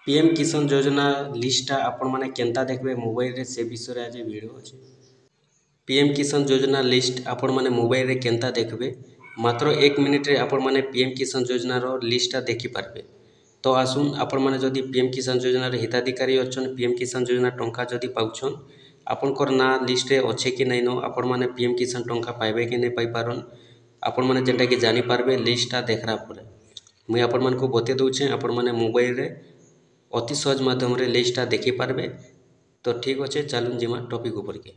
PM किसान योजना लिस्टा आपण मैंने केनता देखबे मोबाइल रे से विषय आज वीडियो अच्छे। पीएम किसान योजना लिस्ट आपण मैंने मोबाइल रे केनता देखबे मात्र 1 मिनिट रे आपण मैंने पीएम किसान योजना रो लिस्टा देखि पारबे। तो आसुन आपण मैंने जदि पीएम किसान योजना रे हिताधिकारी अच्छन पीएम किसान योजना टंका जदि पाउछन आपनकर ना लिस्ट रे अच्छे कि नहीं नो आपण मैंने पीएम किसान टंका पाइबे कि नहीं पाई पारन आपण मैंने जेनटा कि जानि पारबे लिस्टा देखरा परे मुई आपण मन को बते दउछे आपण मैंने मोबाइल रे अति सहज माध्यम रे लिस्टा देखि पारबे। तो ठीक अच्छे चलून जिमा टॉपिक ऊपर के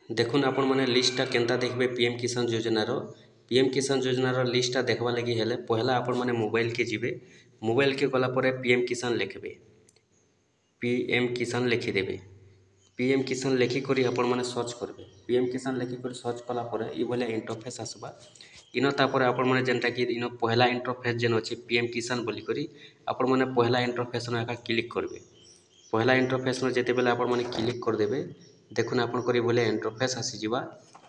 देखुन आपण मैंने लिस्टा केनता देखबे पीएम किसान योजना रो लिस्टा देखबा लगी हेले पहला आपण मैंने मोबाइल के जिबे मोबाइल के गला परे पीएम किसान लिखबे पीएम किसान लिखिदेबे पीएम किसान लिखिक आपण मैंने सर्च करबे पीएम किसान लिखिक सर्च कला परे ई भले इंटरफेस आसबा इनो तापर आपण मैंने जेनटा कि इनो पहला इंटरफेस जेन अछि पीएम किसान बोली करी आपण मैंने पहला इंटरफेस न एका क्लिक करबे पहला इंटरफेस में जेते बेले आपण मैंने क्लिक कर देबे देखुन आपण करी बोले इंटरफेस आसी जिबा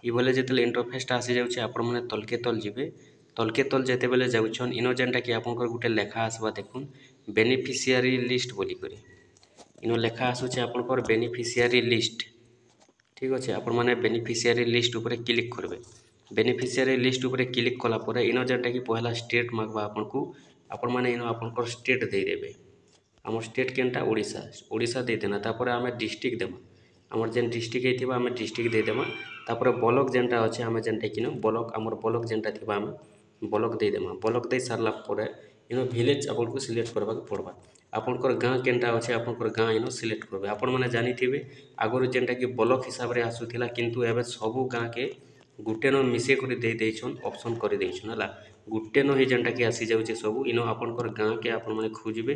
ई बोले जेते इंटरफेसटा आसी जाउछि आपण मैंने तलके तल जेते बेले जाउछन इनो जेनटा कि आपण कर गुटे लेखा आसबा देखुन बेनिफिशियरी लिस्ट बोली करी इनो लेखा आसुछि आपण कर बेनिफिशियरी लिस्ट ठीक अच्छे आपण मैंने बेनिफिशियरी लिस्ट ऊपर क्लिक करबे बेनिफिशियरी लिस्ट ऊपर क्लिक कला परे इनो जेनटा कि पहला स्टेट मागबा आपण को आपण मैंने इनो आपण कर स्टेट दे देबे आम स्टेट केनटा ओडिशा ओडिशा दे देना तापर आम डिस्ट्रिक्ट देमा आमर जेन डिस्ट्रिक्ट हेतिबा आम डिस्ट्रिक्ट दे देमा तापर ब्लॉक जेनटा अच्छे आम जेनटा कि ब्लॉक आमर ब्लॉक जेनटा थिबा आम ब्लॉक दे देमा ब्लॉक दे सारला परे इनो विलेज आपण को सिलेक्ट करबा पड़बा आपनकर गाँ केनटा अच्छे आपनकर गाँ इनो सिलेक्ट करबे आपण मैंने जानिथिबे आगुरी जेनटा कि ब्लॉक हिसाब रे आसुथिला किंतु एबे सबु गाँ के गुटे न मिसे करी दे देछन ऑप्शन करी देछन हला गुटे न ही जेनटा कि आसी जाउचे सबु इनो आपनकर गाँ के आपण मैंने खोजिबे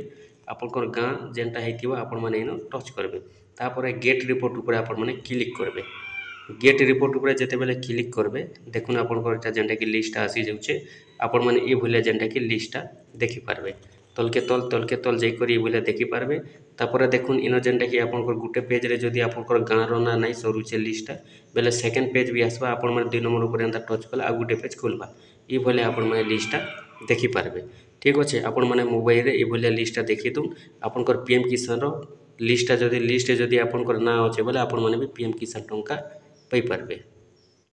आपनकर गाँ जेनटा हेतिबा आपण मैंने इनो टच करबे तापर गेट रिपोर्ट ऊपर आपण मैंने क्लिक करबे गेट रिपोर्ट ऊपर जेते बेले क्लिक करबे देखुन आपनकर जेनटा कि लिस्ट आसी जाउचे आपण मैंने ई भलिया जेनटा कि लिस्टटा देखि पारबे तलके तल जाई करी बोले देखि पारबे तापर देखुन इनो जेनटा कि आपनकर गुटे पेज रे जदि आपनकर गाँ रो ना नहीं सरुचे लिस्टटा बेले सेकेंड पेज भी आसबा आपण मैंने 2 नंबर ऊपर एंता टच कला आ गुटे पेज खोलबा ई भले आपण मैंने लिस्टटा देखि पारबे ठीक अच्छे आपण मैंने मोबाइल रे ई भलिया लिस्टटा देखि दुन आपनकर पीएम किसान रो लिस्टटा जदि आपनकर ना अच्छे बोले आपण मैंने भी पीएम किसान टंका पाई पारबे।